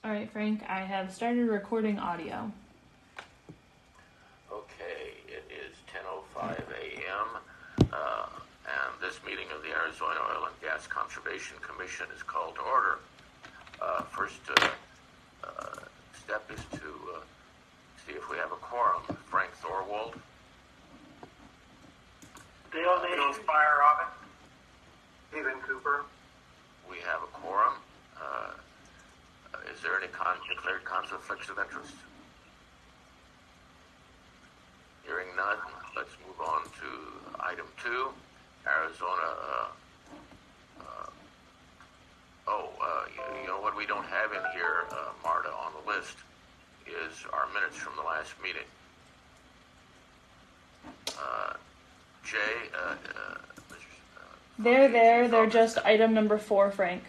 All right, Frank, I have started recording audio. Okay, it is 10:05 a.m. And this meeting of the Arizona Oil and Gas Conservation Commission is called to order. First step is to see if we have a quorum. Frank Thorwald. Dale Spire Robin. Stephen Cooper. We have a quorum. Is there any declared conflicts of interest? Hearing none, let's move on to item 2, Arizona. You know what we don't have in here, Marta, on the list is our minutes from the last meeting. Jay, They're just item number 4, Frank.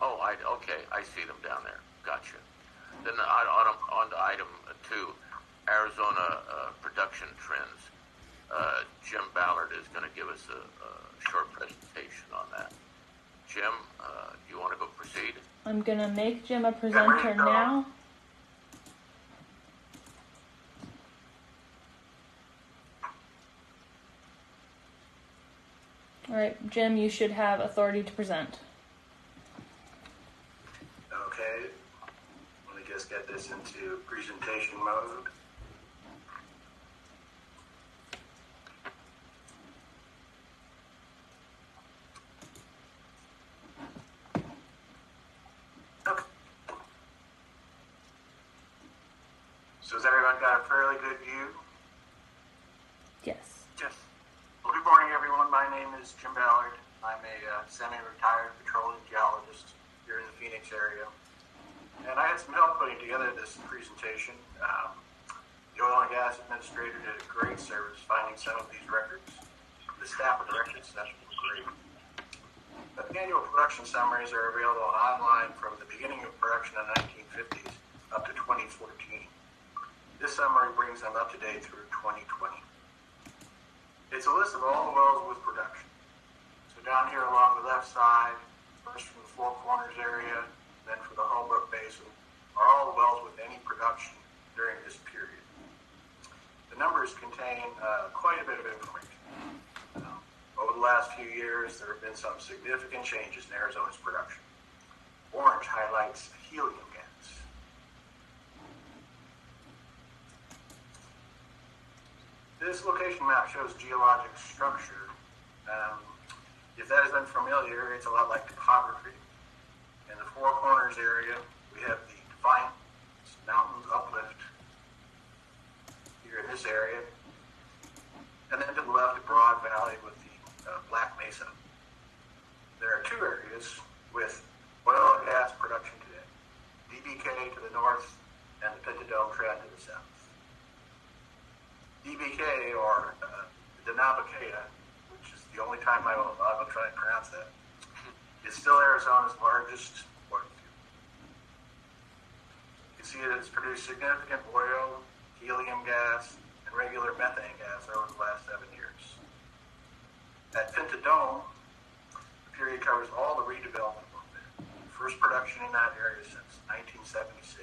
Oh, okay, I see them down there. Gotcha. Then on to item 2, Arizona production trends. Jim Ballard is going to give us a short presentation on that. Jim, do you want to go proceed? I'm going to make Jim a presenter now. All right, Jim, you should have authority to present. Okay, let me just get this into presentation mode. Okay. So has everyone got a fairly good view? Yes. Yes. Well, good morning, everyone. My name is Jim Ballard. I'm a semi-retired petroleum geologist here in the Phoenix area. And I had some help putting together this presentation. The Oil and Gas Administrator did a great service finding some of these records. The staff of the records session was great. But the annual production summaries are available online from the beginning of production in the 1950s up to 2014. This summary brings them up to date through 2020. It's a list of all the wells with production. So down here along the left side, first from the Four Corners area, then for the Holbrook Basin, are all the wells with any production during this period. The numbers contain quite a bit of information. Over the last few years, there have been some significant changes in Arizona's production. Orange highlights helium gas. This location map shows geologic structure. If that is unfamiliar, it's a lot like topography. In the Four Corners area, we have the Defiance Mountains uplift here in this area. And then to the left, a broad valley with the Black Mesa. There are 2 areas with oil and gas production today. DBK to the north and the Pinta Dome Trend to the south. DBK, or Denabakea, which is the only time I will try to pronounce that, is still Arizona's largest oil field. You can see it has produced significant oil, helium gas, and regular methane gas over the last 7 years. At Pinta Dome, the period covers all the redevelopment work there. First production in that area since 1976.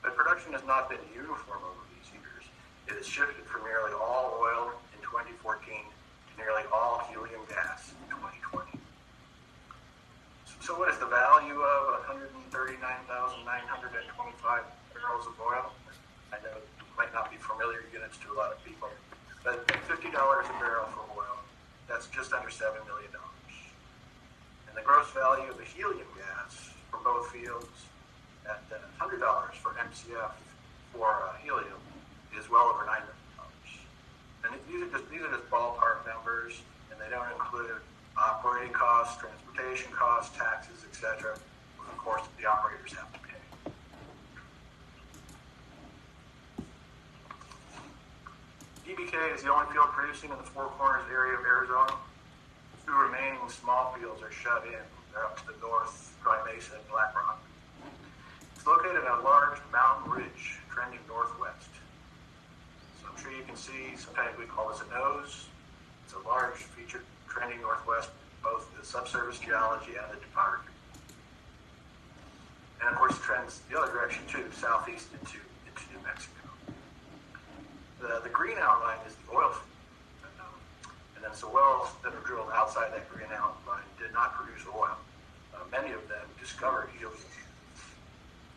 But production has not been uniform over these years. It has shifted from nearly all oil in 2014 to nearly all helium gas in 2020. So what is the value of 139,925 barrels of oil? I know it might not be familiar units to a lot of people, but $50 a barrel for oil, that's just under $7 million. And the gross value of the helium gas from both fields at $100 for MCF for helium is well over $9 million. And these are just ballpark numbers, and they don't include operating costs, transportation costs, taxes, etc., which of course the operators have to pay. DBK is the only field producing in the Four Corners area of Arizona. 2 remaining small fields are shut in. They're up to the north, Dry Mesa and Black Rock. It's located on a large mountain ridge trending northwest. So I'm sure you can see, sometimes we call this a nose. It's a large feature trending northwest, both the subsurface geology and the topography. And of course, it trends the other direction too, southeast into New Mexico. The green outline is the oil field. And then so wells that are drilled outside that green outline did not produce oil. Many of them discovered helium.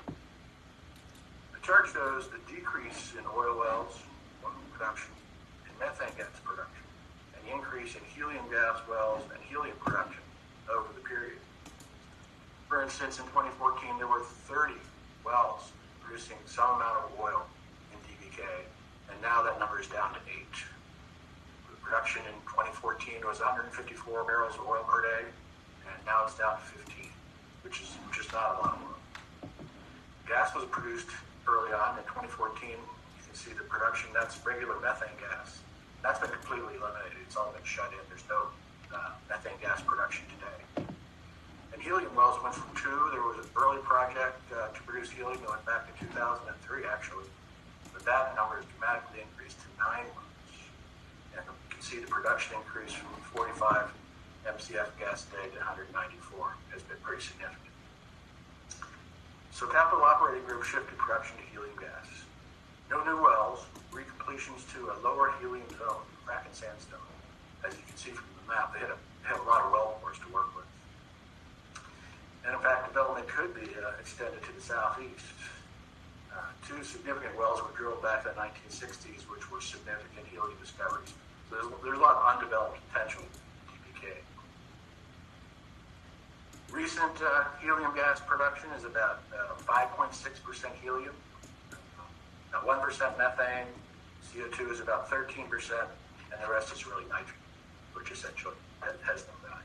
The chart shows the decrease in oil wells production and methane gas production, and the increase in helium gas wells and helium production over the period. For instance, in 2014, there were 30 wells producing some amount of oil in DBK, and now that number is down to 8. The production in 2014 was 154 barrels of oil per day, and now it's down to 15, which is not a lot of oil. Gas was produced early on in 2014. You can see the production, that's regular methane gas. That's been completely eliminated. It's all been shut in. There's no methane gas production today. And helium wells went from 2. There was an early project to produce helium going back to 2003, actually. But that number has dramatically increased to 9 wells. And you can see the production increase from 45 MCF gas a day to 194 has been pretty significant. So Capital Operating Group shifted production to helium gas. No new wells, recompletions to a lower helium zone, frac and sandstone. As you can see from the map, they have a lot of well bores to work with. And in fact, development could be extended to the southeast. 2 significant wells were drilled back in the 1960s, which were significant helium discoveries. So there's a lot of undeveloped potential in DBK. Recent helium gas production is about 5.6% helium, 1% methane, CO2 is about 13%, and the rest is really nitrogen, which essentially has no value.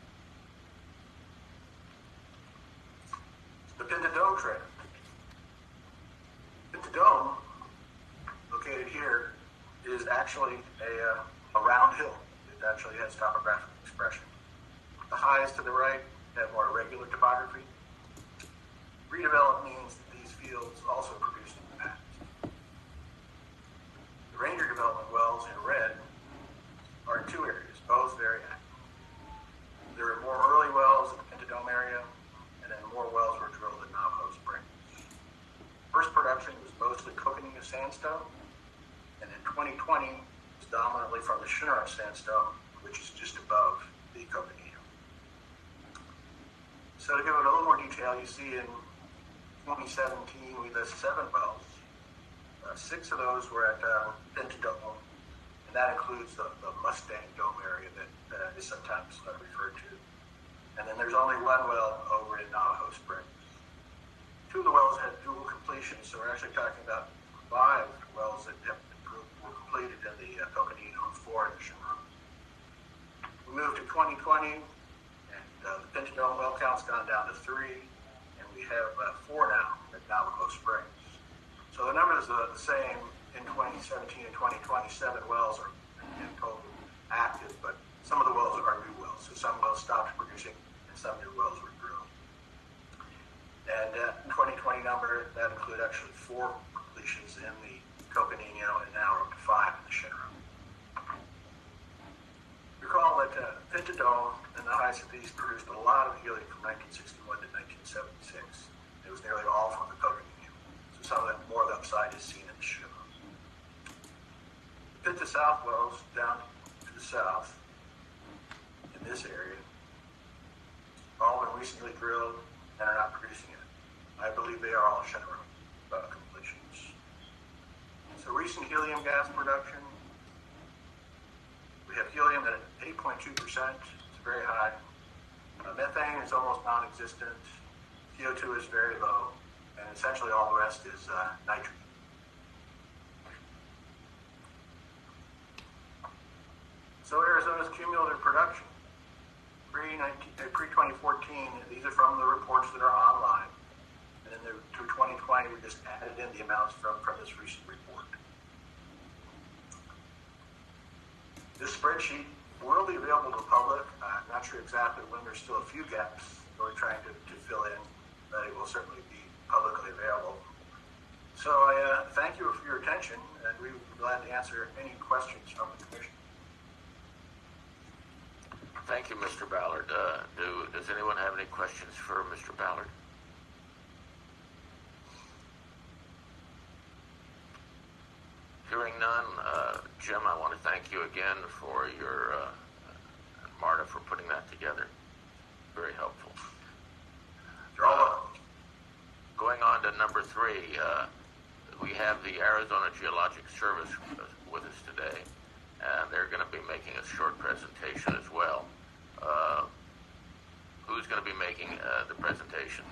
The Pinta Dome trend. Pinta Dome, located here, is actually a round hill. It actually has topographic expression. The highs to the right have more irregular topography. Redevelopment means that these fields also produce new patterns. The Ranger development wells in red are in 2 areas, both very active. There are more early wells in the Pinta Dome area, and then more wells were drilled in Navajo Springs. First production was mostly Coconino sandstone, and in 2020 was dominantly from the Chinook sandstone, which is just above the Coconino. So to give it a little more detail, you see in 2017 we list 7 wells. 6 of those were at Pinta Dome, and that includes the Mustang Dome area that is sometimes referred to. And then there's only 1 well over in Navajo Springs. 2 of the wells had dual completions, so we're actually talking about 5 wells that were completed in the Coconino and 4 in the Chinook. We moved to 2020. The Pinta Dome well count's gone down to 3, and we have 4 now at Navajo Springs. So the numbers are the same in 2017 and 2020. 7 wells are in total active, but some of the wells are new wells. So some wells stopped producing, and some new wells were drilled. And in 2020 number, that include actually 4 completions in the Coconino, and now we're up to 5 in the Chinook. Recall that Pinta Dome and the high southeast produced a lot of helium from 1961 to 1976. It was nearly all from the Coconino. So some of that, more of the upside is seen in the Chinook. The Pinta South wells down to the south in this area all been recently drilled and are not producing it. I believe they are all Chinook completions. So recent helium gas production. We have helium at 8.2%. It's very high. Methane is almost non-existent. CO2 is very low. And essentially all the rest is nitrogen. So Arizona's cumulative production. Pre-2014, these are from the reports that are online. And then through 2020, we just added in the amounts from this recent report. This spreadsheet will be available to the public. I'm not sure exactly when. There's still a few gaps that we're trying to fill in, but it will certainly be publicly available. So I thank you for your attention, and we would be glad to answer any questions from the Commission. Thank you, Mr. Ballard. Does anyone have any questions for Mr. Ballard? Hearing none, Jim, I want to thank you again for your, Marta, for putting that together. Very helpful. Going on to number 3, we have the Arizona Geologic Service with us today, and they're going to be making a short presentation as well. Who's going to be making the presentation?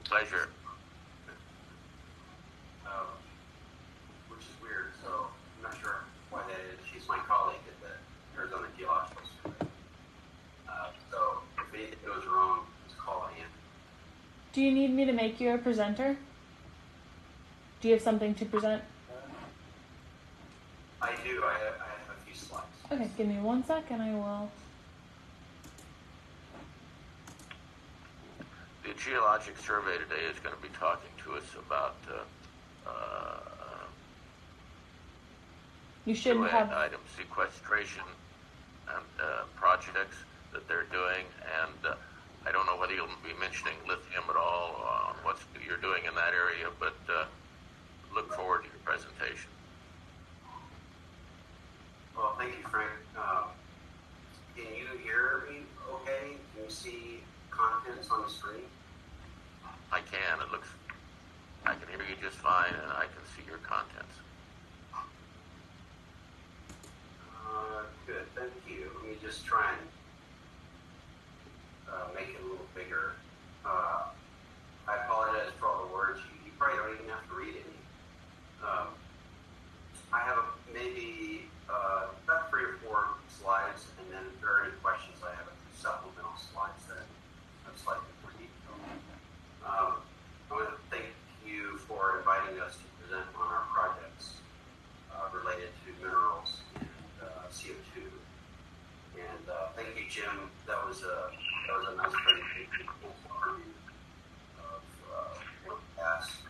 Pleasure. Which is weird, so I'm not sure why that is. She's my colleague at the Arizona Geological Survey. So if anything goes wrong, just call in. Do you need me to make you a presenter? Do you have something to present? I do. I have a few slides. Okay, give me 1 sec and I will. The Geologic Survey today is going to be talking to us about You shouldn't have. item sequestration and projects that they're doing, and I don't know whether you'll be mentioning lithium at all on what you're doing in that area, but look forward to your presentation. Well, thank you, Frank. Can you hear me okay? Can you see contents on the screen? I can. I can hear you just fine, and I can see your contents. Good, thank you. Let me just try and make it a little bigger. I apologize for all the words. You probably don't even have to read any. I have maybe about 3 or 4 slides, and then if there are any questions, I have a few supplemental slides that I'm slightly more detailed. I want to thank you for inviting us to present on our projects related to minerals and CO2. And thank you, Jim. That was a nice presentation overview of what we asked.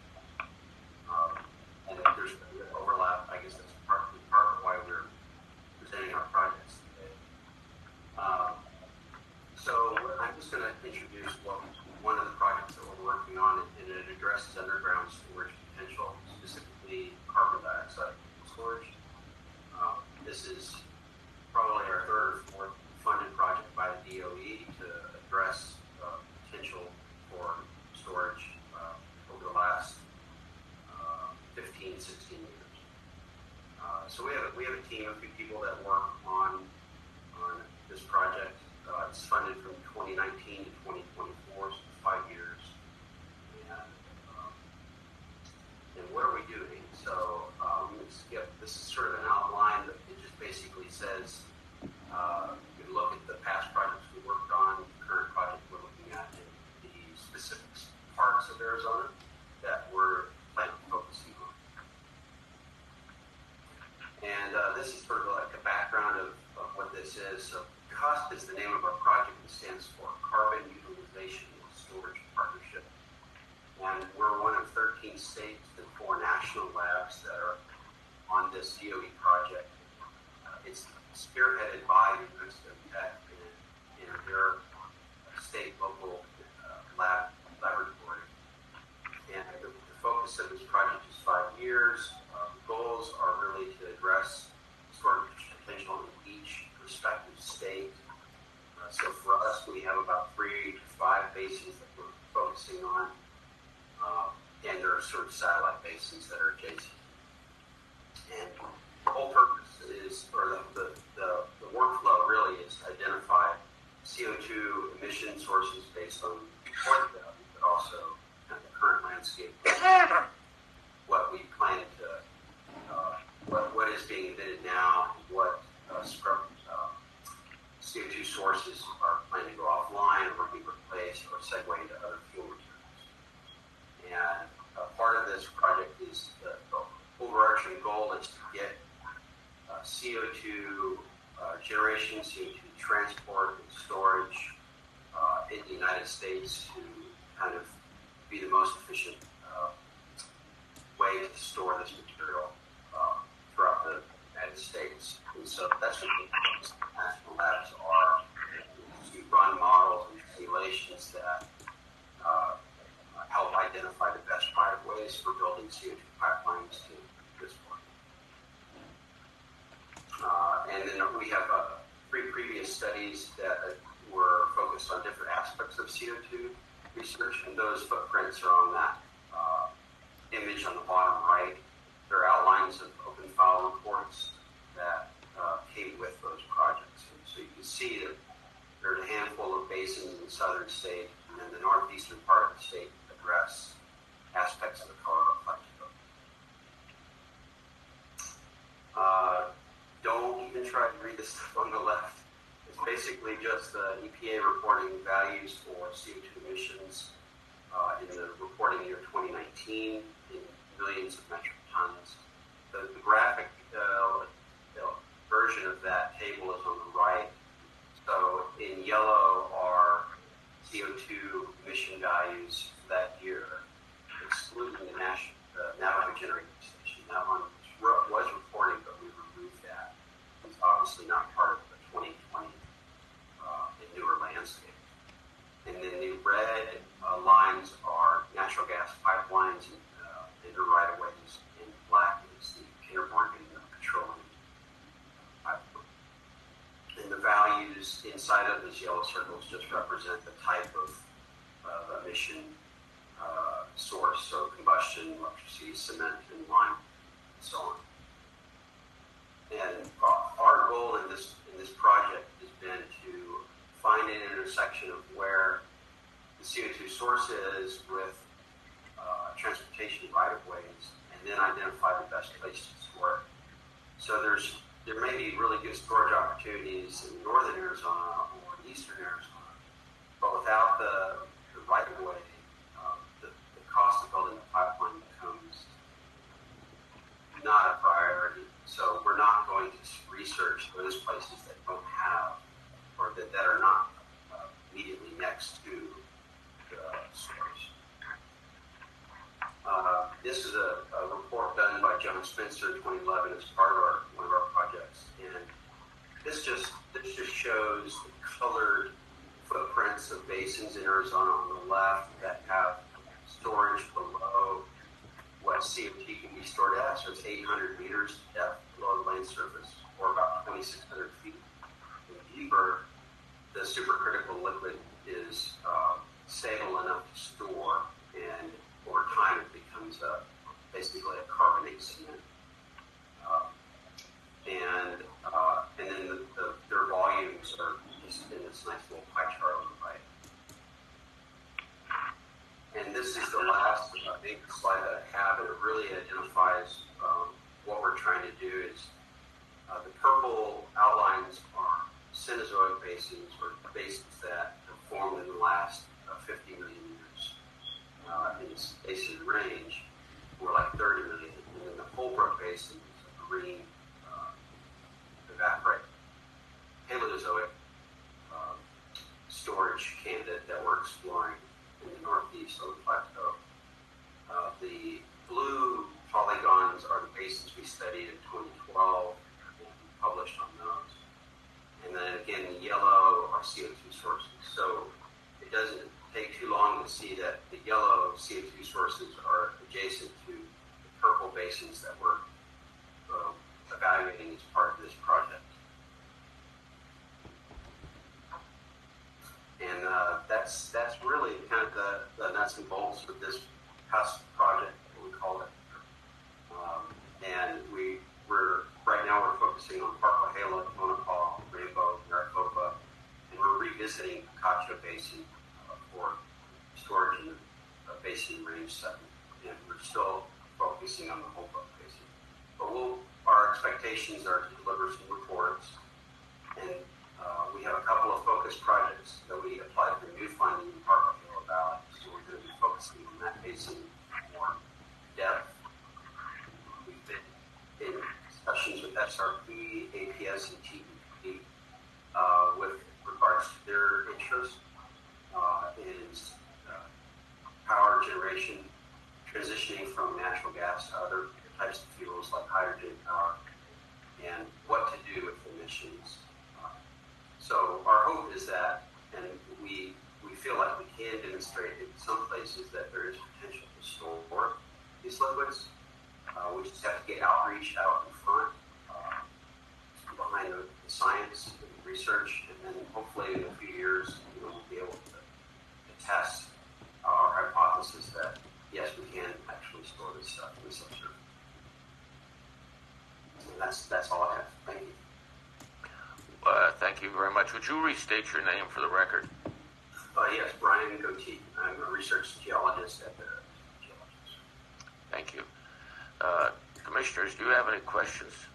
And if there's overlap, I guess that's part of why we're presenting our projects today. So I'm just going to introduce one of the projects that we're working on, and it addresses underground storage potential, specifically carbon dioxide storage. This is probably our 3rd or 4th funded project by the DOE to address potential for storage over the last 15, 16 years. So we have a team of people that work on this project. It's funded from 2019 to 2024, so 5 years. And what are we doing? So let me skip. This is sort of an outline. That it just basically says you can look at the past projects we worked on, the current project we're looking at, and the specific parts of Arizona that we're planning on focusing on. And this is sort of like a background of what this is. So CUSP is the name of our project. It stands for Carbon Utilization and Storage Partnership. And we're one of 13 states and 4 national labs that are on this DOE project. It's spearheaded by the University of Tech and their state local laboratory. And the focus of this project is 5 years. The goals are really to address storage potential in each respective state. So for us, we have about 3 to 5 basins that we're focusing on. And there are sort of satellite basins that are adjacent. And the whole purpose is, or the workflow really is to identify CO2 emission sources based on point value, but also kind of the current landscape, what we plan to, what is being emitted now, and what CO2 sources are planning to go offline or be replaced or segue into other fuel materials. And part of this project is the overarching goal is to get CO2 generation, CO2 transport, and storage in the United States to kind of be the most efficient way to store this material throughout the United States. And so that's what the national labs are, to run models various studies that were focused on different aspects of CO2 research, and those footprints are on that image on the bottom right. They're outlines of open file reports that came with those projects. And so you can see that there's a handful of basins in the southern state, and then the northeastern part of the state address aspects of the Colorado Plateau. Don't even try to read this stuff on the left. It's basically just EPA reporting values for CO2 emissions in the reporting year 2019 in millions of metric tons. The graphic version of that table is on the right. So in yellow are CO2 emission values for that year, excluding the Navajo Generating Station. That one was reporting, but we removed that. It's obviously not part of the 2020 and newer landscape. And then the red lines are natural gas pipelines and right-of-ways, and black is the Kinder Morgan petroleum pipeline. And the values inside of these yellow circles just represent the type of emission source, so combustion, electricity, cement, and lime, and so on. And our goal in this project has been to find an intersection of where the CO2 source is with transportation right-of-ways, and then identify the best place to store it. So there may be really good storage opportunities in northern Arizona or eastern Arizona, but without the right-of-way, the cost of building the pipeline becomes not a priority. So we're not going to research those places that don't have, or that are not immediately next to the source. This is a report done by John Spencer in 2011 as part of one of our projects, and this just shows the colored footprints of basins in Arizona on the left that have storage below what CO2 can be stored at. So it's 800 meters depth below the land surface, or about 2,600 feet. And deeper, the supercritical liquid is stable enough to store, and over time it becomes basically a carbonate cement. And then their volumes are just in this nice little pie chart on the right. And this is the last big slide that I have, and it really identifies what we're trying to do. Is the purple outlines are Cenozoic basins, or basins that have formed in the last 50 million years. In this basin range, we're like 30 million. And then the Holbrook Basin is a green evaporate Paleozoic storage candidate that we're exploring in the northeast of the plateau. The blue polygons are the basins we studied in 2012 and published on those. And then again, the yellow are CO2 sources. So it doesn't take too long to see that the yellow CO2 sources are adjacent to the purple basins that we're evaluating as part of this project. And that's really kind of the nuts and bolts of this HUSK project, what we call it. And we're right now we're focusing on Parkwahela, Tonopah, Rainbow, Maricopa, and we're revisiting Acacia Basin for storage in the basin range 7. And we're still focusing on the Holbrook Basin. But our expectations are to deliver some reports, and we have a couple of focus projects that we applied for new funding in Parkwahela Valley. So we're going to be focusing on that basin more depth. We've been in discussions with SRP, APS, and TEP with regards to their interest in power generation, transitioning from natural gas to other types of fuels like hydrogen power, and what to do with emissions. So our hope is that, and we feel like we can demonstrate in some places that there is potential to store these liquids. We just have to get outreach out in front, behind the science and research, and then hopefully in a few years, we'll be able to test our hypothesis that yes, we can actually store this stuff in the subsurface. So that's all I have. Thank you. Thank you very much. Would you restate your name for the record? Yes, Brian Goatee. I'm a research geologist at the Geologist. Thank you. Commissioners, do you have any questions?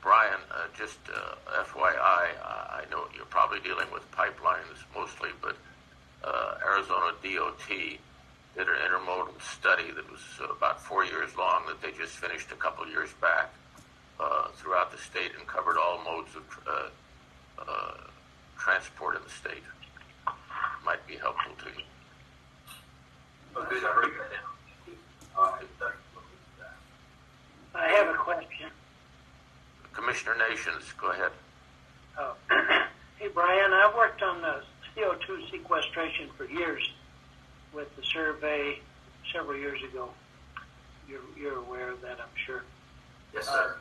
Brian, just FYI, I know you're probably dealing with pipelines mostly, but Arizona DOT did an intermodal study that was about 4 years long that they just finished a couple years back throughout the state and covered all modes of transport in the state. Might be helpful to you. Oh, good. I'll break that down. I have a question. Commissioner Nations, go ahead. Oh. Hey, Brian, I worked on the CO2 sequestration for years with the survey several years ago. You're aware of that, I'm sure. Yes, sir.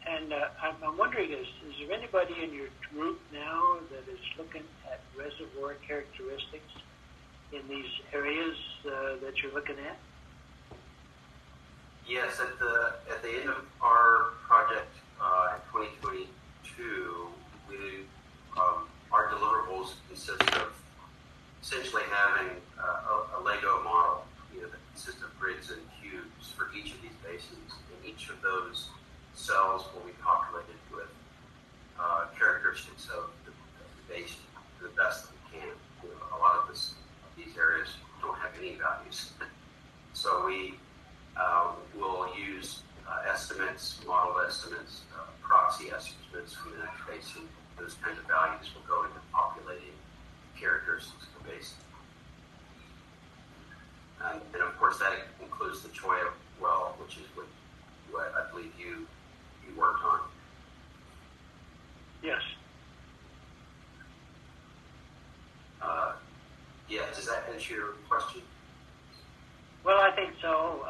And I'm wondering, is there anybody in your group now that is looking at reservoir characteristics in these areas that you're looking at? Yes, at the end of our project in 2022, our deliverables consist of essentially having a Lego model, that consists of grids and cubes for each of these basins, and each of those cells will be populated with characteristics of the basin to the best that we can. A lot of these areas don't have any values, so we will use estimates, modeled estimates, proxy estimates from the next basin. Those kinds of values will go into populating characteristics of the basin. And of course, that includes the Choya well, which is what I believe you worked on. Yes. Yeah, does that answer your question? Well, I think so.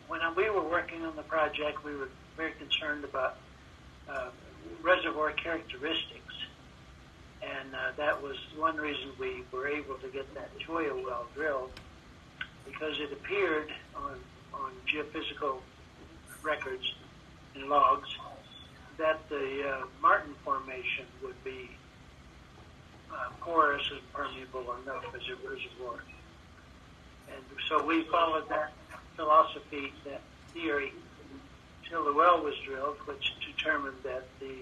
When we were working on the project, we were very concerned about reservoir characteristics, and that was one reason we were able to get that Choya well drilled, because it appeared on geophysical records and logs that the Martin Formation would be porous and permeable enough as a reservoir. And so we followed that philosophy, that theory, till the well was drilled, which determined that the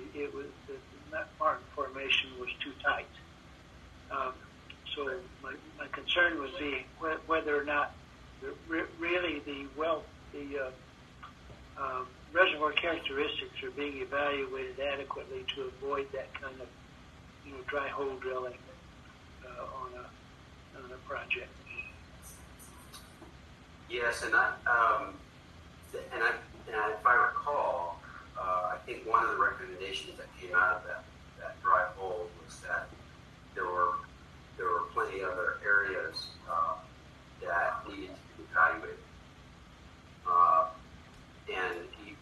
Martin Formation was too tight. So my concern would be whether or not really the reservoir characteristics are being evaluated adequately to avoid that kind of dry hole drilling on a project. Yes, and if I recall, I think one of the recommendations that came out of that dry hole was that there were plenty of other areas that needed to be evaluated. And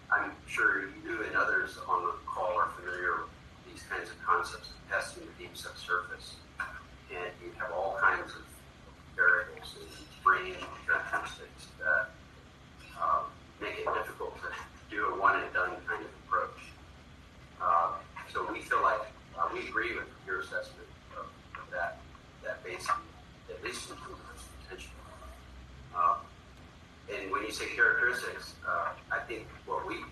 I'm sure you and others on the call are familiar with these kinds of concepts of testing the deep subsurface. And you have all kinds of variables and range of characteristics that make it difficult to do a one-and-done kind of approach. So we feel like we agree with your assessment of that basin, at least in terms of potential. And when you say characteristics, I think what we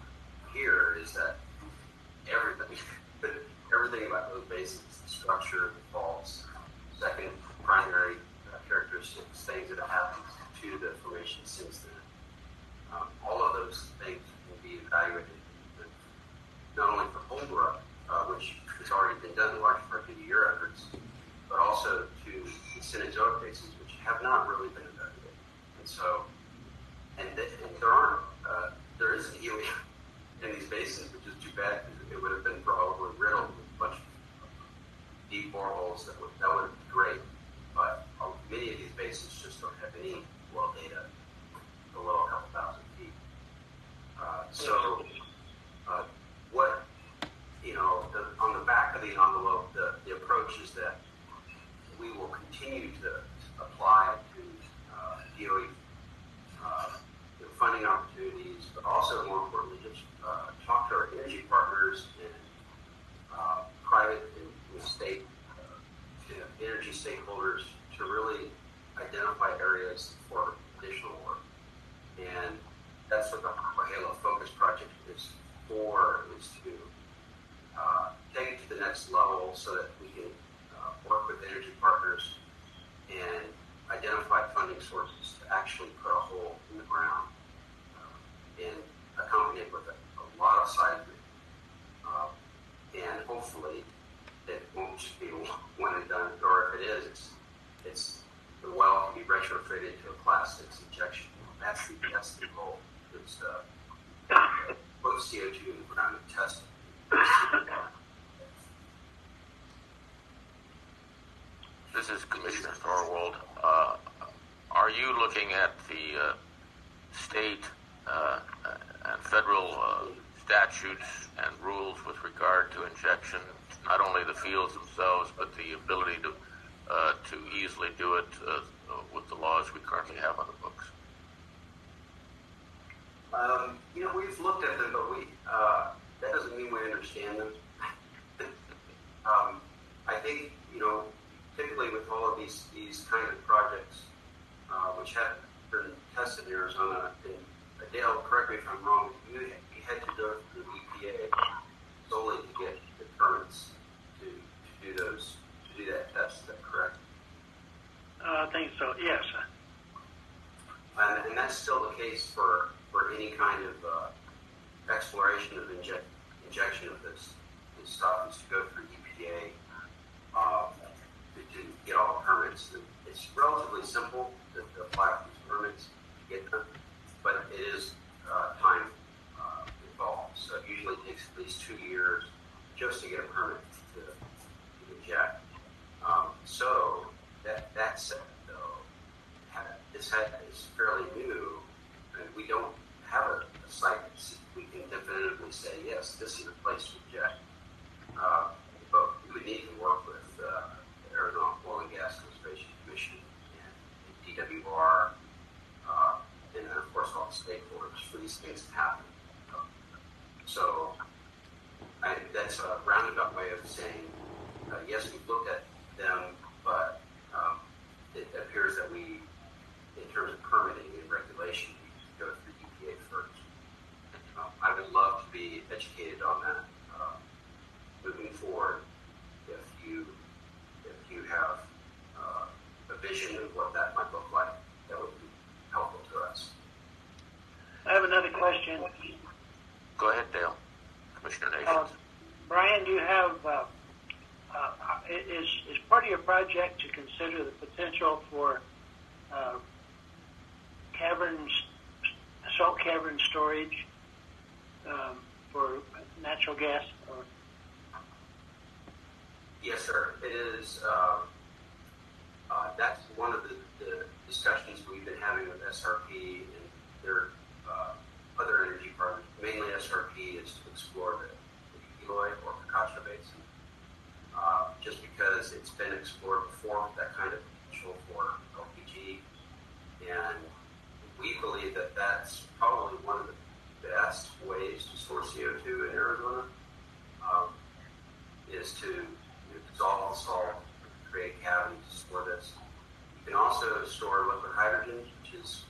hear is that everything about those basins, the structure, the faults, second primary characteristics, things that have happened to the formation since then, all of those things will be evaluated not only for Holbrook, which has already been done in large part due to your efforts, but also to the Cenozoic basins, which have not really been evaluated. And so, there isn't helium in these basins, which is too bad, because it would have been probably riddled with a bunch of deep boreholes that would have been great. But many of these basins just don't have any well data below a couple thousand feet. So talk to our energy partners and private and state energy stakeholders to really identify areas for additional work. And that's what the Halo Focus Project is for, is to take it to the next level so that we can work with energy partners and identify funding sources to actually put a hole in the ground and accompany it with a lot of seismic. And hopefully it won't just be one and done, or if it is, it's the well can be retrofitted to a Class 6 injection. That's the goal. It's put CO2 in the ground and test it. This is Commissioner Thorwald. Are you looking at the state and federal statutes and rules with regard to injection, not only the fields themselves, but the ability to easily do it with the laws we currently have on the books? We've looked at them, but that doesn't mean we understand them. I think, typically with all of these kind of projects, which have been tested in Arizona, and Dale, correct me if I'm wrong, you had to go through EPA solely to get the permits to do that test. Is that correct? I think so, yes. And that's still the case for any kind of exploration of injection of this stuff, is to go through EPA to get all the permits. It's relatively simple to apply for these permits to get them, but it is time involved. So it usually takes at least 2 years just to get a permit to inject. So that said, though, this is fairly new, and we don't have a site that we can definitively say, yes, this is a place to inject. But we would need to work with the Arizona Oil and Gas Conservation Commission and DWR, and of course all the stakeholders for these things to happen. So that's a roundabout way of saying, yes, we've looked at them, but it appears that we, in terms of permitting and regulation, we go through EPA first. I would love to be educated on that moving forward. If you have a vision of what that might look like, that would be helpful to us. I have another question. Go ahead, Dale. Commissioner Nations. Brian, do you have, is part of your project to consider the potential for salt cavern storage for natural gas? Yes, sir. It is. That's one of the discussions we've been having with SRP and their other energy partners. Mainly SRP is to explore the Eloy or Picacho Basin, just because it's been explored before, that kind of potential for LPG, and we believe that that's probably one of the best ways to store CO2 in Arizona, is to dissolve the salt, create cavities to store this. You can also store liquid hydrogen, which is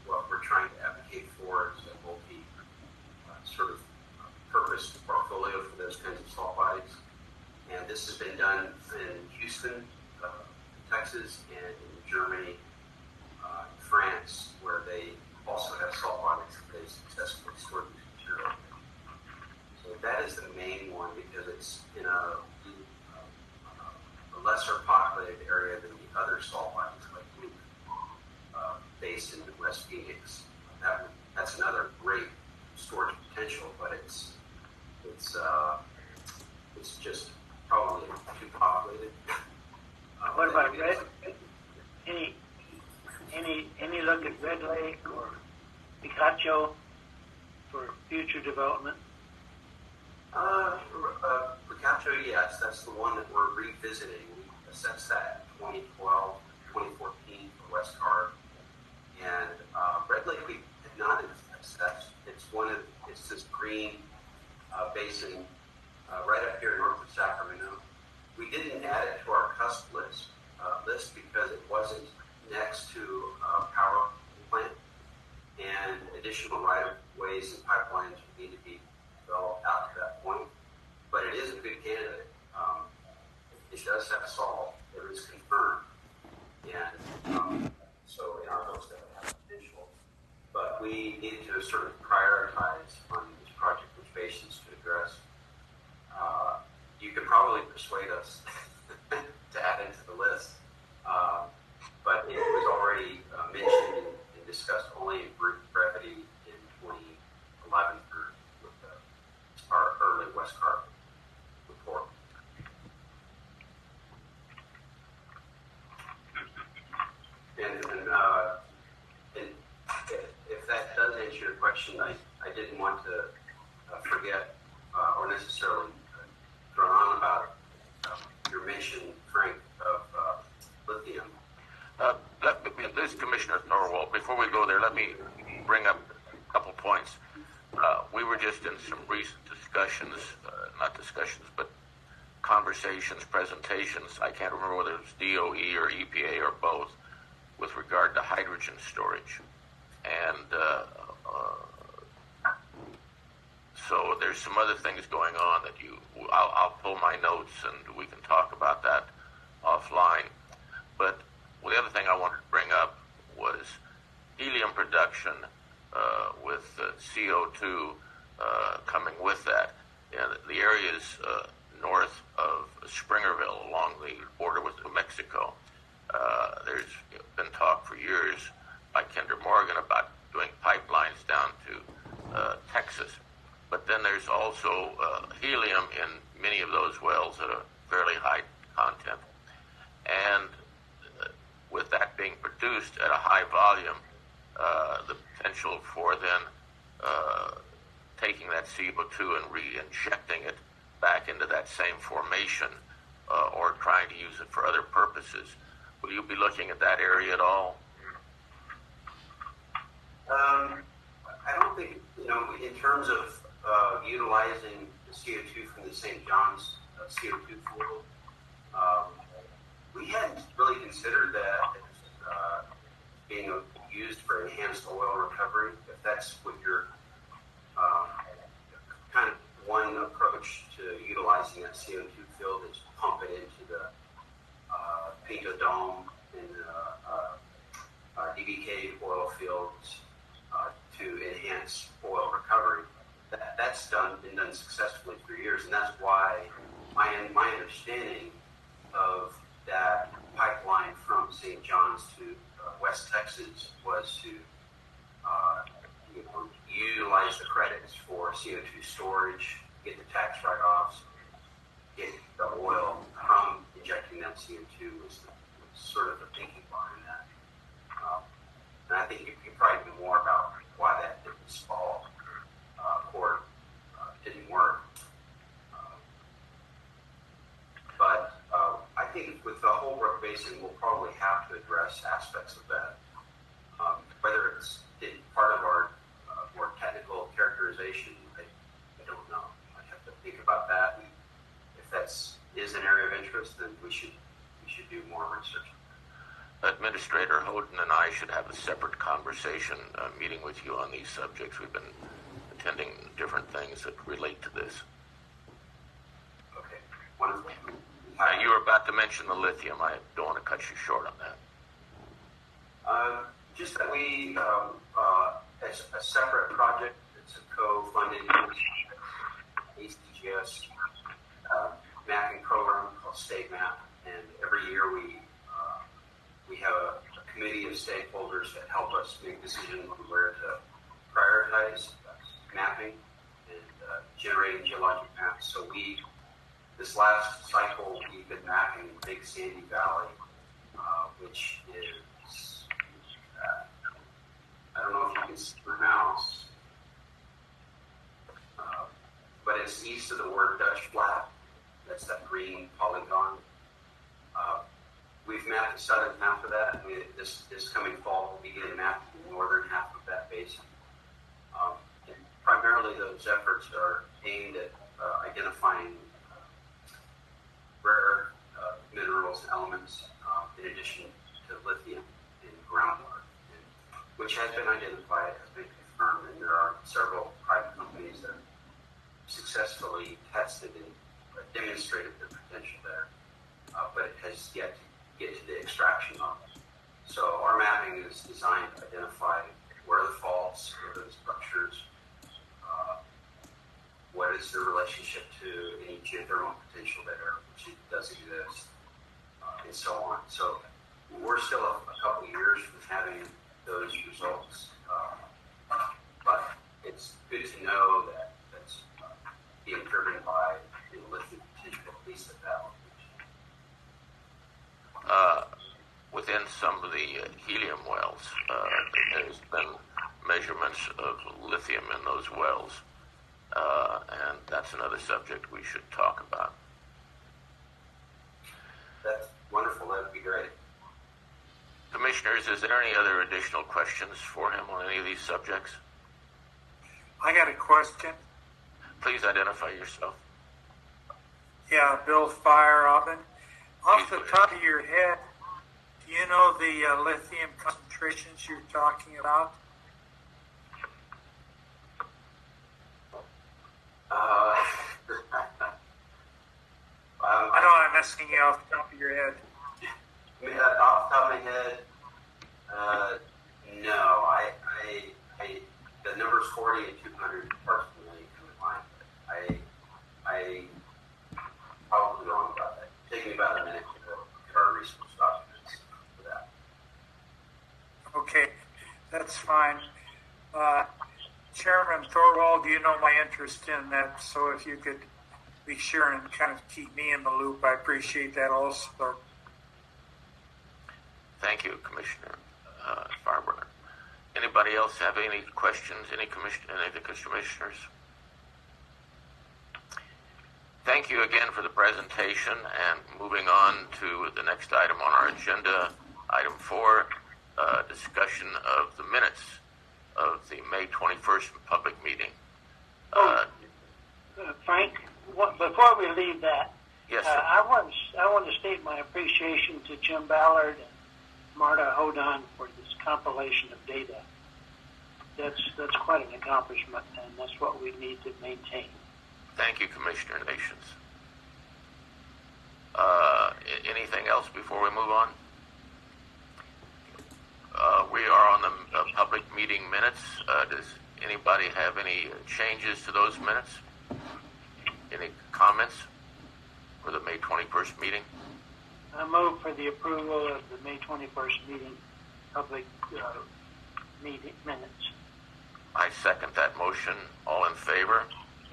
what we're trying to advocate for as a multi sort of purpose portfolio for those kinds of salt bodies. And this has been done in Houston, Texas, and in Germany, France, where they also have salt bodies that they successfully stored this material. So that is the main one, because it's in a lesser populated area than the other salt bodies, like Luke Basin in West Phoenix. That's another great storage potential, but it's just probably too populated. What about any look at Red Lake or Picacho for future development? Picacho, yes, that's the one that we're revisiting. We assessed that in 2012, 2014 for West Carr. And Red Lake we had not assessed. It's this green basin right up here north of Sacramento. We didn't add it to our cusp list because it wasn't next to a power plant, and additional right-of-ways and pipelines would need to be developed out to that point. But it is a good candidate. It does have salt. It is confirmed. And so in our books that have potential. But we needed to sort of prioritize on these project which basins to address. You could probably persuade us to add it to the list. But it was already mentioned and discussed only in brevity in 2011 with our early West Carbon report. And if that does answer your question, I didn't want to forget or necessarily drone on about your mention, Frank, of lithium. This Commissioner Norwell, before we go there, let me bring up a couple points. We were just in some recent discussions, but conversations, presentations, I can't remember whether it was DOE or EPA or both, with regard to hydrogen storage. And so there's some other things going on that I'll pull my notes and we can talk about that offline. But the other thing I wanted to bring up was helium production with CO2 coming with that. And the areas north of Springerville along the border with New Mexico, there's been talk for years by Kinder Morgan about doing pipelines down to Texas. But then there's also helium in many of those wells at a fairly high content. And with that being produced at a high volume, the potential for then taking that CO2 and re-injecting it back into that same formation or trying to use it for other purposes. Will you be looking at that area at all? I don't think, in terms of utilizing the CO2 from the St. John's CO2 field, we hadn't really considered that as being used for enhanced oil recovery. If that's what you're kind of one approach to utilizing that CO2 field is pump it into the Pinto Dome and DBK oil fields to enhance oil recovery. That's been done successfully for years, and that's why my understanding of that pipeline from St. John's to West Texas was to utilize the credits for CO2 storage, get the tax write-offs, get the oil from injecting that CO2 was sort of the thinking behind that. And I think you could probably know more about why that didn't fall or didn't work. But I think with the whole Brook Basin, we'll probably have to address aspects of that. Whether it's part of our more technical characterization, I don't know. I have to think about that. And if that is an area of interest, then we should do more research. Administrator Houghton and I should have a separate conversation meeting with you on these subjects. We've been attending different things that relate to this. Okay, wonderful. You were about to mention the lithium. I don't want to cut you short on that. Just that we, as a separate project, it's a co-funded AZOGCC mapping program called State Map, and every year we have a committee of stakeholders that help us make decisions on where to prioritize mapping and generating geologic maps. So this last cycle, we've been mapping Big Sandy Valley, which is, I don't know if you can see my mouse, but it's east of the word Dutch Flat. That's that green polygon. We've mapped the southern half of that. This coming fall, we'll begin mapping the northern half of that basin. And primarily those efforts which has been identified, has been confirmed, and there are several private companies that have successfully tested and demonstrated the potential there, but it has yet to get to the extraction level. So our mapping is designed to identify where are the faults, where are the structures, what is the relationship to any geothermal potential there, which does exist, and so on. So we're still a couple of years from having those results, but it's good to know that that's being driven by the lithium potential, at least at that location. Within some of the helium wells, there's been measurements of lithium in those wells, and that's another subject we should talk about. That's wonderful. That would be great. Commissioners, is there any other additional questions for him on any of these subjects? I got a question. Please identify yourself. Yeah, Bill Fire-Robin. Off the top of your head, do you know the lithium concentrations you're talking about? I know I'm asking you off the top of your head. Off the top of my head, no. I the numbers 40 and 200 parts per million come to mind. I probably wrong about that. Take me about a minute to get our resource documents for that. Okay, that's fine. Chairman Thorwald, you know my interest in that, so if you could be sure and kind of keep me in the loop, I appreciate that also. Thank you, Commissioner Farber. Anybody else have any questions? Any of the commissioners? Thank you again for the presentation, and moving on to the next item on our agenda, item 4, discussion of the minutes of the May 21st public meeting. Frank, before we leave that, yes, sir. I want to state my appreciation to Jim Ballard and Marta Hodon for this compilation of data. That's quite an accomplishment, and that's what we need to maintain. Thank you, Commissioner Nations. Anything else before we move on? We are on the public meeting minutes. Does anybody have any changes to those minutes? Any comments for the May 21st meeting? I move for the approval of the May 21st meeting public meeting minutes. I second that motion. All in favor?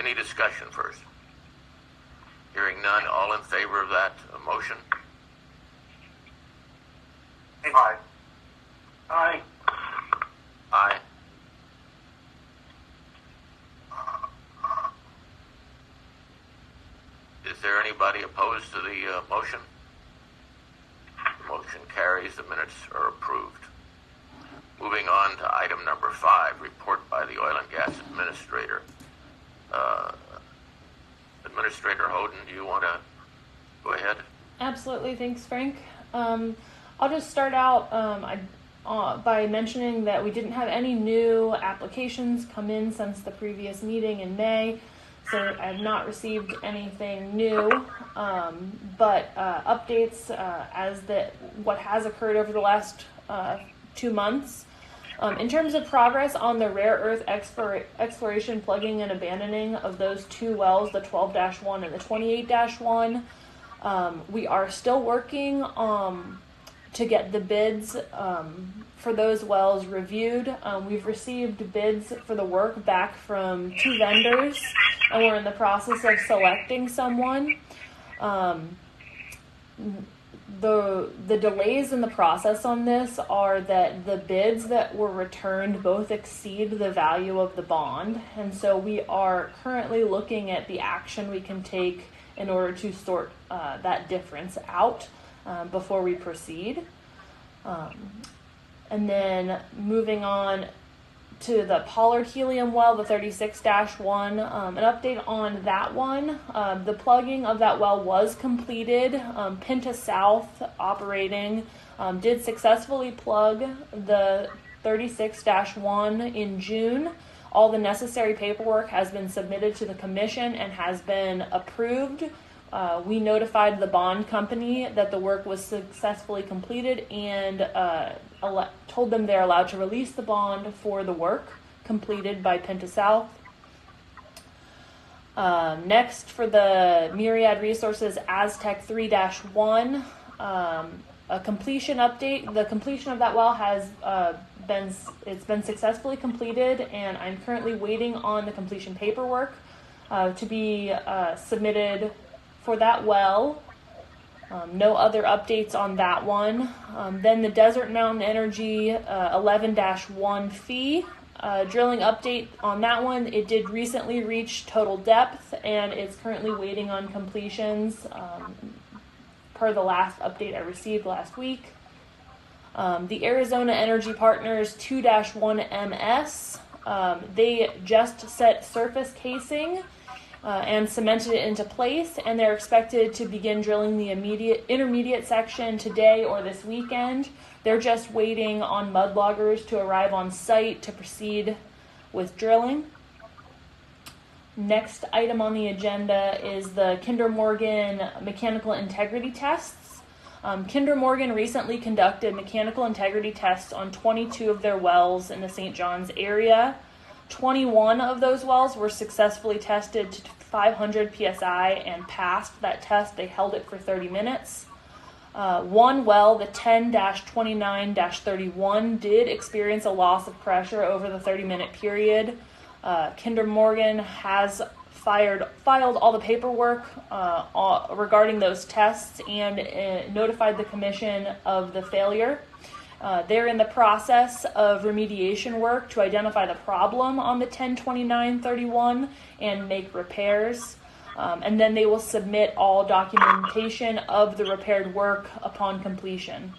Any discussion first? Hearing none, all in favor of that motion? Aye. Aye. Aye. Is there anybody opposed to the motion? The motion carries. The minutes are approved. Moving on to item number 5, report by the Oil and Gas Administrator. Administrator Hoden, do you want to go ahead? Absolutely. Thanks, Frank. I'll just start out by mentioning that we didn't have any new applications come in since the previous meeting in May, so I have not received anything new, but updates as what has occurred over the last 2 months. In terms of progress on the rare earth exploration, plugging, and abandoning of those 2 wells, the 12-1 and the 28-1, we are still working to get the bids for those wells reviewed. We've received bids for the work back from 2 vendors, and we're in the process of selecting someone. The delays in the process on this are that the bids that were returned both exceed the value of the bond, and so we are currently looking at the action we can take in order to sort that difference out before we proceed. And then moving on to the Pollard helium well, the 36-1, an update on that one. The plugging of that well was completed. Pinta South operating did successfully plug the 36-1 in June. All the necessary paperwork has been submitted to the commission and has been approved. We notified the bond company that the work was successfully completed and told them they're allowed to release the bond for the work completed by Pinta South. Next, for the Myriad Resources Aztec 3-1, a completion update. The completion of that well has been successfully completed, and I'm currently waiting on the completion paperwork to be submitted for that well. No other updates on that one. Then the Desert Mountain Energy 11-1 fee. Drilling update on that one. It did recently reach total depth, and it's currently waiting on completions per the last update I received last week. The Arizona Energy Partners 2-1 MS. They just set surface casing and cemented it into place, and they're expected to begin drilling the intermediate section today or this weekend. They're just waiting on mudloggers to arrive on site to proceed with drilling. Next item on the agenda is the Kinder Morgan mechanical integrity tests. Kinder Morgan recently conducted mechanical integrity tests on 22 of their wells in the St. John's area. 21 of those wells were successfully tested to 500 psi and passed that test. They held it for 30 minutes. One well, the 10-29-31, did experience a loss of pressure over the 30-minute period. Kinder Morgan has filed all the paperwork regarding those tests and notified the commission of the failure. They're in the process of remediation work to identify the problem on the 10-29-31 and make repairs. And then they will submit all documentation of the repaired work upon completion.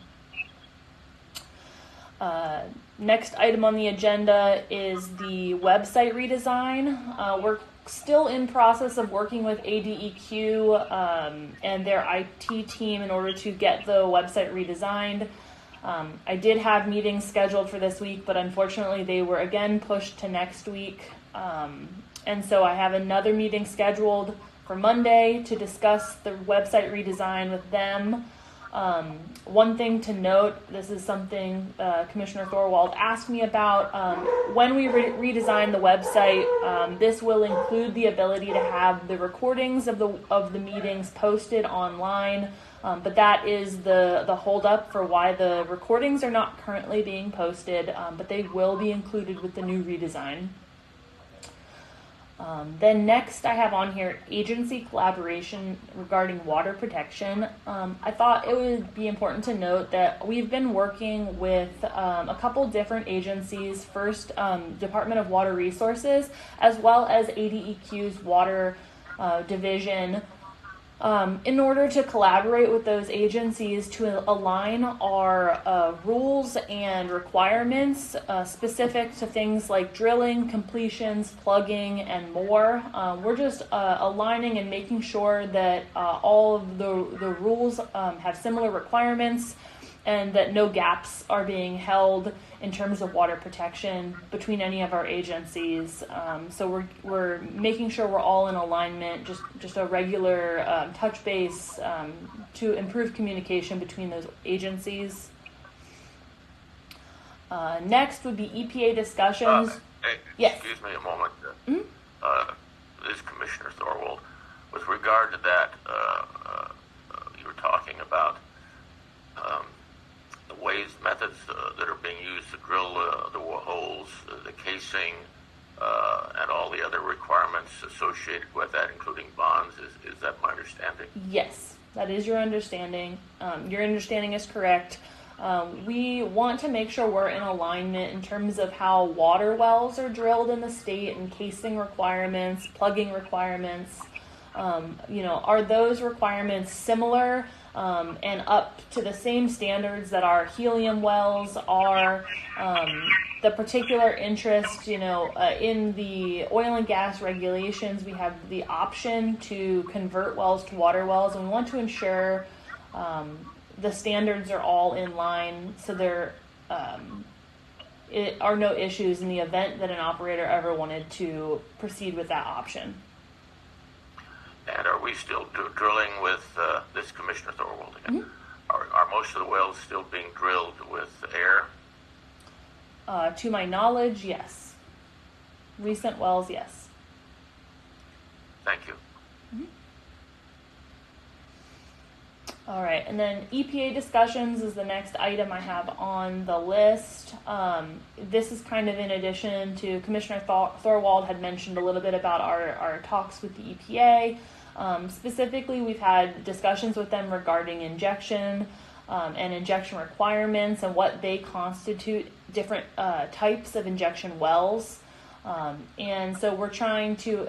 Next item on the agenda is the website redesign. We're still in process of working with AZOGCC and their IT team in order to get the website redesigned. I did have meetings scheduled for this week, but unfortunately they were again pushed to next week. And so I have another meeting scheduled for Monday to discuss the website redesign with them. One thing to note, this is something Commissioner Thorwald asked me about. When we redesign the website, this will include the ability to have the recordings of the meetings posted online. But that is the holdup for why the recordings are not currently being posted, but they will be included with the new redesign. Then next I have on here agency collaboration regarding water protection. I thought it would be important to note that we've been working with a couple different agencies. First, Department of Water Resources, as well as AZOGCC's water division, in order to collaborate with those agencies to align our rules and requirements specific to things like drilling, completions, plugging, and more. We're just aligning and making sure that all of the rules have similar requirements and that no gaps are being held in terms of water protection between any of our agencies. So we're making sure we're all in alignment, just a regular touch base to improve communication between those agencies. Next would be EPA discussions. Hey, yes. Excuse me a moment. This is Commissioner Thorwald. With regard to that, you were talking about the methods that are being used to drill the holes, the casing, and all the other requirements associated with that, including bonds. Is that my understanding? Yes, that is your understanding. Your understanding is correct. We want to make sure we're in alignment in terms of how water wells are drilled in the state and casing requirements, plugging requirements. Are those requirements similar and up to the same standards that our helium wells are? The particular interest, in the oil and gas regulations, we have the option to convert wells to water wells, and we want to ensure the standards are all in line, so they're are no issues in the event that an operator ever wanted to proceed with that option. And are we still drilling with, this Commissioner Thorwald again? Mm-hmm. Are most of the wells still being drilled with air? To my knowledge, yes. Recent wells, yes. Thank you. Mm-hmm. All right, and then EPA discussions is the next item I have on the list. This is kind of in addition to Commissioner Thorwald had mentioned a little bit about our talks with the EPA. Specifically, we've had discussions with them regarding injection and injection requirements and what they constitute different types of injection wells. And so we're trying to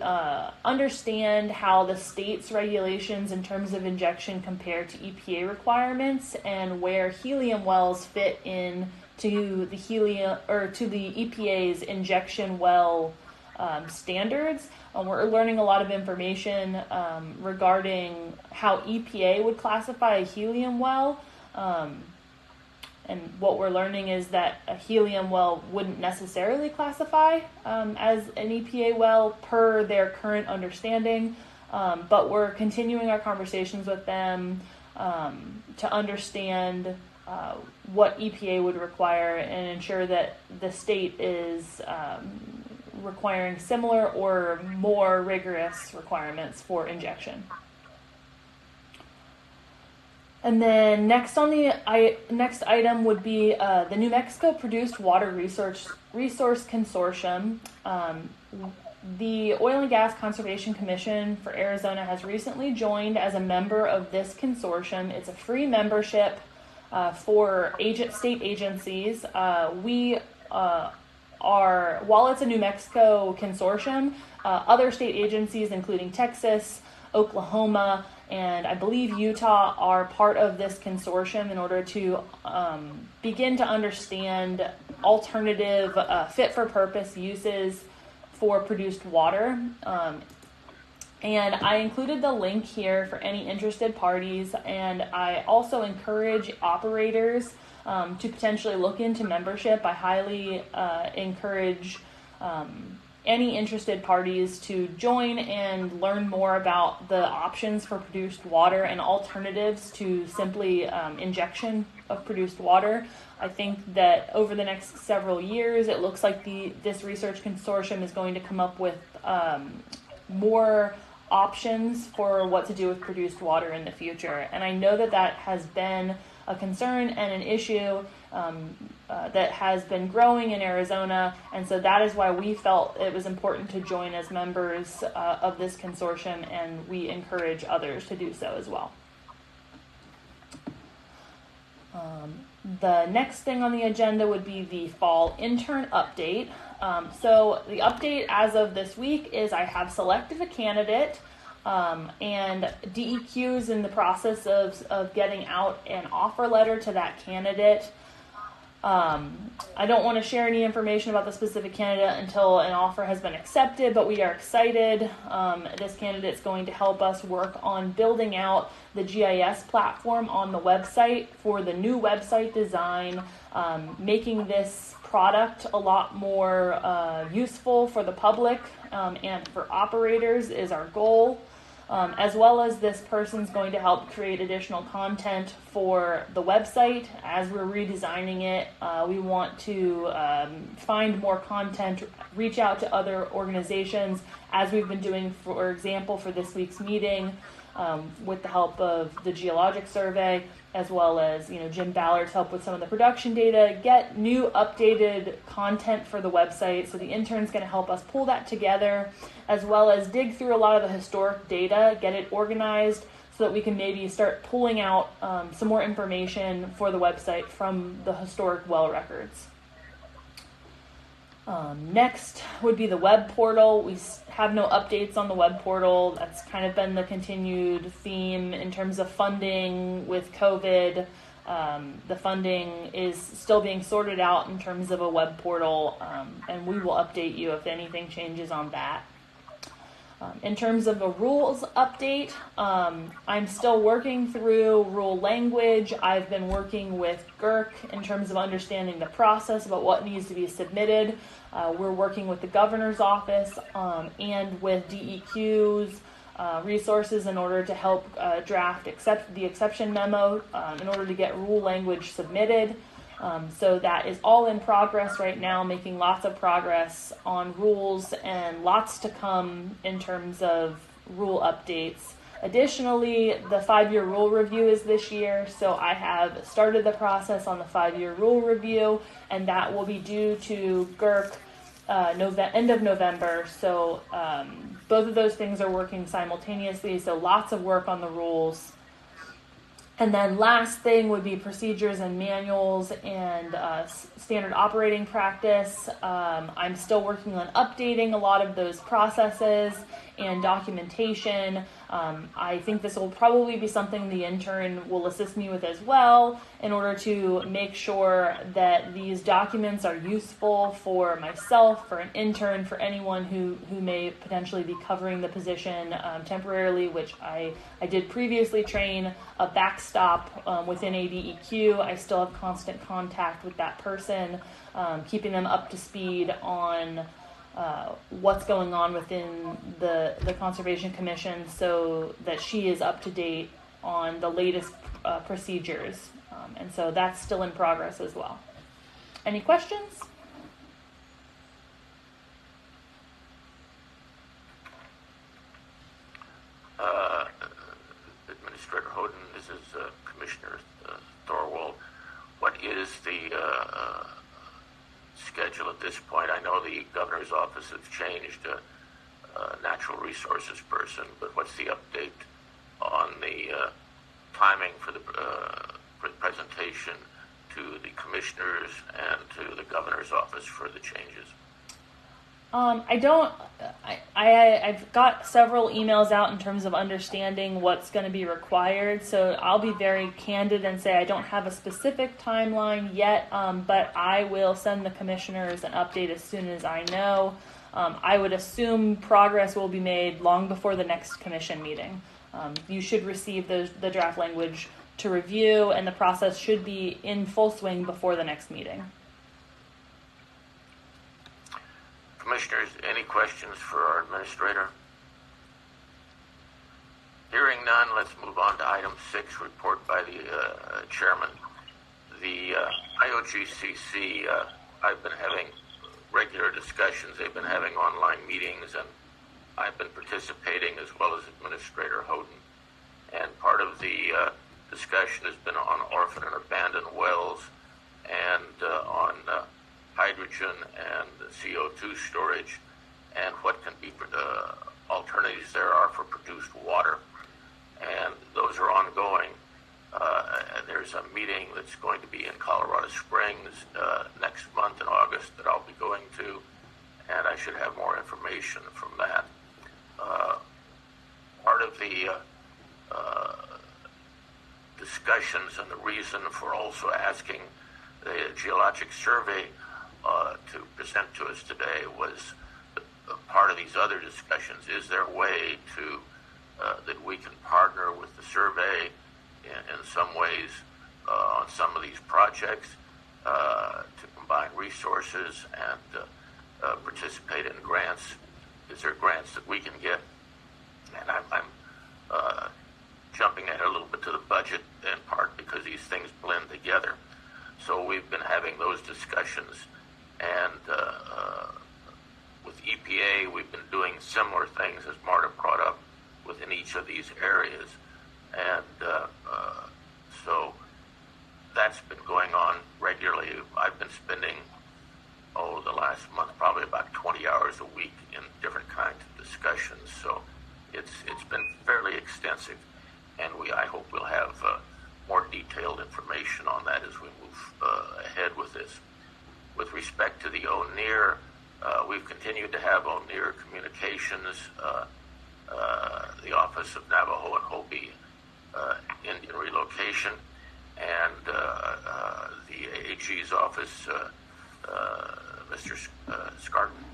understand how the state's regulations in terms of injection compare to EPA requirements and where helium wells fit in to the EPA's injection well standards. We're learning a lot of information regarding how EPA would classify a helium well. And what we're learning is that a helium well wouldn't necessarily classify as an EPA well per their current understanding, but we're continuing our conversations with them to understand what EPA would require and ensure that the state is requiring similar or more rigorous requirements for injection. And then next on the next item would be the New Mexico Produced Water Resource Consortium. The Oil and Gas Conservation Commission for Arizona has recently joined as a member of this consortium. It's a free membership for state agencies. We are, while it's a New Mexico consortium, other state agencies, including Texas, Oklahoma, and I believe Utah, are part of this consortium in order to begin to understand alternative fit-for-purpose uses for produced water. And I included the link here for any interested parties, and I also encourage operators to potentially look into membership. I highly encourage any interested parties to join and learn more about the options for produced water and alternatives to simply injection of produced water. I think that over the next several years, it looks like this research consortium is going to come up with more options for what to do with produced water in the future. And I know that has been a concern and an issue that has been growing in Arizona, and so that is why we felt it was important to join as members of this consortium, and we encourage others to do so as well. The next thing on the agenda would be the fall intern update. So the update as of this week is I have selected a candidate, and DEQ is in the process of getting out an offer letter to that candidate. I don't want to share any information about the specific candidate until an offer has been accepted, but we are excited. This candidate is going to help us work on building out the GIS platform on the website for the new website design, making this product a lot more useful for the public and for operators is our goal. As well as this person's going to help create additional content for the website. As we're redesigning it, we want to find more content, reach out to other organizations, as we've been doing, for example, for this week's meeting, with the help of the Geologic Survey, as well as Jim Ballard's help with some of the production data, get new updated content for the website. So the intern's going to help us pull that together, as well as dig through a lot of the historic data, get it organized so that we can maybe start pulling out some more information for the website from the historic well records. Next would be the web portal. We have no updates on the web portal. That's kind of been the continued theme in terms of funding with COVID. The funding is still being sorted out in terms of a web portal, and we will update you if anything changes on that. In terms of a rules update, I'm still working through rule language. I've been working with GERC in terms of understanding the process about what needs to be submitted. We're working with the governor's office and with DEQ's resources in order to help draft the exception memo in order to get rule language submitted. So that is all in progress right now, making lots of progress on rules and lots to come in terms of rule updates. Additionally, the 5-year rule review is this year, so I have started the process on the 5-year rule review, and that will be due to GERC end of November. So both of those things are working simultaneously, so lots of work on the rules. And then last thing would be procedures and manuals and standard operating practice. I'm still working on updating a lot of those processes and documentation. I think this will probably be something the intern will assist me with as well in order to make sure that these documents are useful for myself, for an intern, for anyone who may potentially be covering the position temporarily, which I did previously train a backstop within ADEQ. I still have constant contact with that person, keeping them up to speed on what's going on within the Conservation Commission so that she is up to date on the latest procedures. And so that's still in progress as well. Any questions? Administrator Hoden, this is Commissioner Thorwald. What is the schedule at this point? I know the governor's office has changed a natural resources person, but what's the update on the timing for the presentation to the commissioners and to the governor's office for the changes? I've got several emails out in terms of understanding what's going to be required, so I'll be very candid and say I don't have a specific timeline yet, but I will send the commissioners an update as soon as I know. I would assume progress will be made long before the next commission meeting. You should receive the draft language to review, and the process should be in full swing before the next meeting. Commissioners, any questions for our administrator? Hearing none, let's move on to item 6, report by the chairman. The AZOGCC, I've been having regular discussions. They've been having online meetings, and I've been participating as well as Administrator Hoden. And part of the discussion has been on orphan and abandoned wells and on hydrogen and CO2 storage and what can be alternatives there are for produced water. And those are ongoing. And there's a meeting that's going to be in Colorado Springs next month in August that I'll be going to, and I should have more information from that. Part of the discussions and the reason for also asking the Geologic Survey to present to us today was part of these other discussions. Is there a way to that we can partner with the survey in some ways on some of these projects to combine resources and participate in grants? Is there grants that we can get? And I'm jumping ahead a little bit to the budget in part because these things blend together. So we've been having those discussions, and with EPA, we've been doing similar things as Marta brought up within each of these areas. And so that's been going on regularly. I've been spending, the last month, probably about 20 hours a week in different kinds of discussions. So it's been fairly extensive, and I hope we'll have more detailed information on that as we move ahead with this. With respect to the ONER, we've continued to have ONER communications, the Office of Navajo and Hopi Indian Relocation, and the AG's office, Mr. Scarton,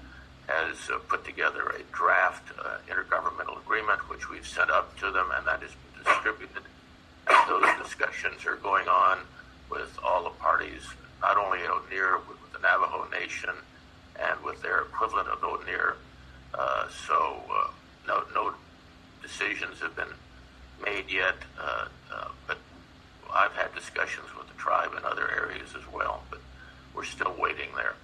has put together a draft intergovernmental agreement, which we've sent up to them, and that has been distributed. And those discussions are going on with all the parties, not only at O'Neill, but with the Navajo Nation and with their equivalent of O'Neill. No decisions have been made yet, but I've had discussions with the tribe in other areas as well, but we're still waiting there.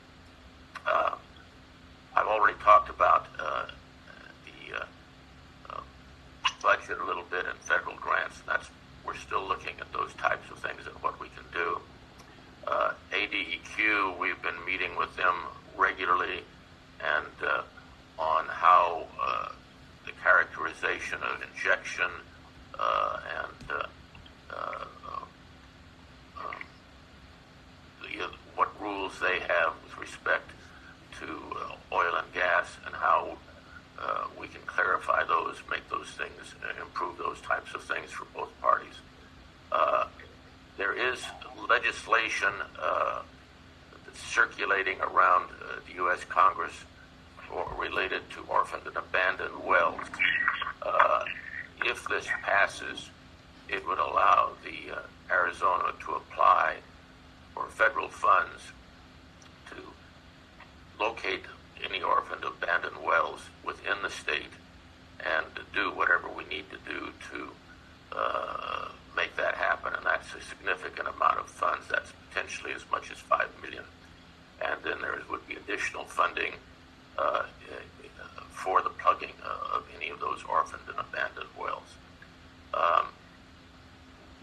I've already talked about the budget a little bit and federal grants. We're still looking at those types of things and what we can do. ADEQ, we've been meeting with them regularly and on how the characterization of injection and what rules they have with respect to oil and gas and how we can clarify those, make those things, improve those types of things for both parties. There is legislation that's circulating around the U.S. Congress related to orphaned and abandoned wells. If this passes, it would allow the Arizona to apply for federal funds to locate any orphaned abandoned wells within the state and do whatever we need to do to make that happen. And that's a significant amount of funds. That's potentially as much as $5 million. And then there would be additional funding for the plugging of any of those orphaned and abandoned wells.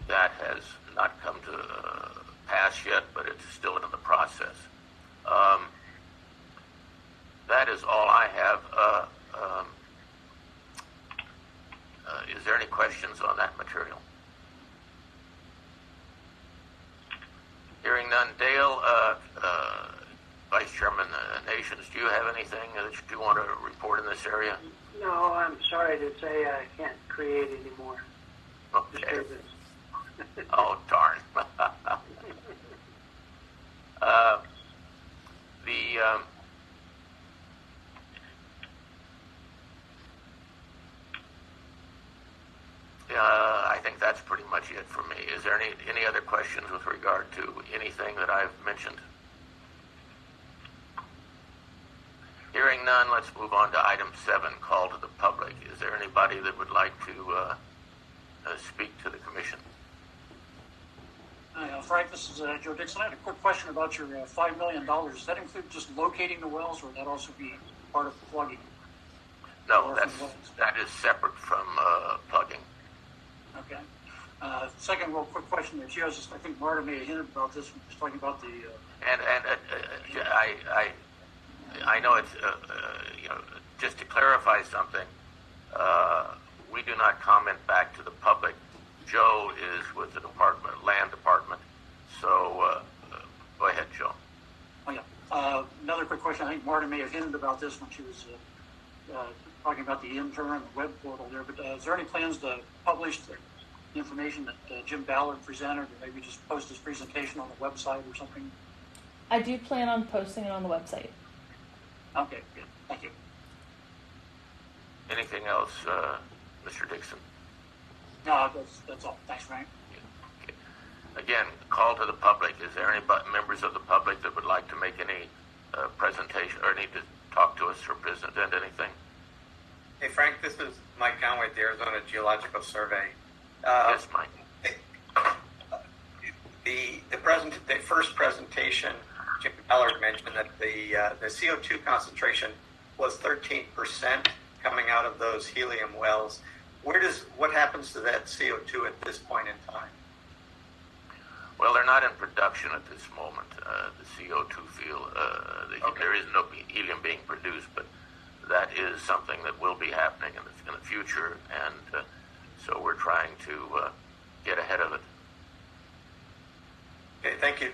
That has not come to pass yet, but it's still in the process. That is all I have. Is there any questions on that material? Hearing none. Dale, Vice Chairman Nations, do you have anything that you want to report in this area? No, I'm sorry to say I can't create any more disturbance. Oh, darn. I think that's pretty much it for me. Is there any other questions with regard to anything that I've mentioned? Hearing none, let's move on to item 7, call to the public. Is there anybody that would like to speak to the commission? Hi, Frank, this is Joe Dixon. I had a quick question about your $5 million. Does that include just locating the wells, or would that also be part of plugging? No, that is separate from plugging. Okay. Second real quick question that I think Marta may have hinted about this when she was talking about the... I know it's, just to clarify something, we do not comment back to the public. Joe is with the land department. So go ahead, Joe. Oh, yeah. Another quick question. I think Marta may have hinted about this when she was talking about the intern web portal there. But is there any plans to publish the information that Jim Ballard presented, or maybe just post his presentation on the website or something? I do plan on posting it on the website. Okay, good. Thank you. Anything else, Mr. Dixon? No, that's all. Thanks, Frank. Okay. Again, call to the public. Is there any members of the public that would like to make any presentation or need to talk to us or present anything? Hey, Frank, this is Mike Conway, the Arizona Geological Survey. Yes, Mike. The first presentation, Jim Ballard mentioned that the CO2 concentration was 13% coming out of those helium wells. What happens to that CO2 at this point in time? Well, they're not in production at this moment. The CO2 field, okay. There is no helium being produced, but that is something that will be happening in the future, and so we're trying to get ahead of it. Okay, thank you.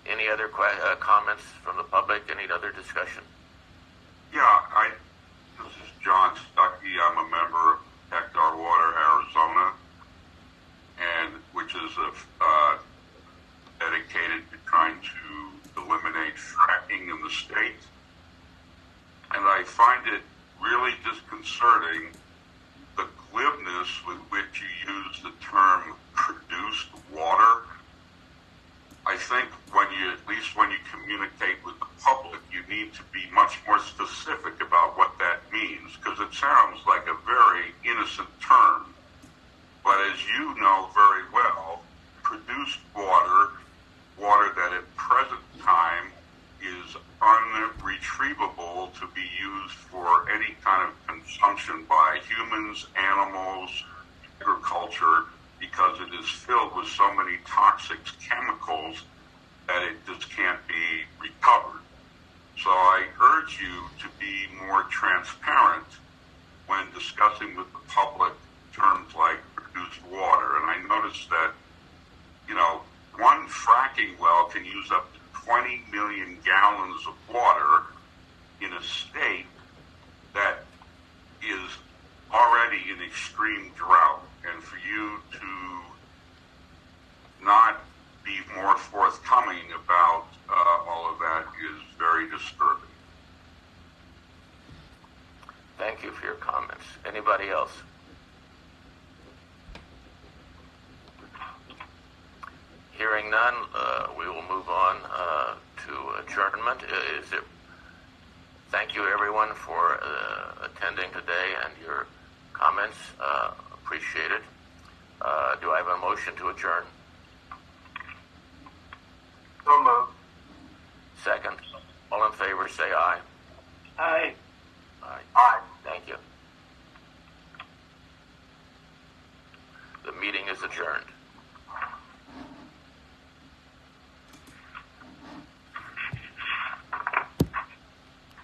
Any other comments from the public? Any other discussion? Yeah, this is John Stuckey. I'm a member of Hector Water, Arizona, and which is dedicated to trying to eliminate fracking in the state. it really disconcerting the glibness with which you use the term produced water. I think at least when you communicate with the public, you need to be much more specific about what that means, because it sounds like a very innocent term. But as you know very well, produced water that at present time is unretrievable to be used for any kind of consumption by humans, animals, agriculture, because it is filled with so many toxic chemicals that it just can't be recovered. So I urge you to be more transparent when discussing with the public terms like produced water. And I noticed that, one fracking well can use up to 20 million gallons of water in a state that is already in extreme drought. And for you to not be more forthcoming about all of that is very disturbing. Thank you for your comments. Anybody else? Hearing none, we will move on to adjournment. Thank you, everyone, for attending today and your comments. Appreciate it. Do I have a motion to adjourn? So moved. Second. All in favor, say aye. Aye. Aye. Aye. Thank you. The meeting is adjourned.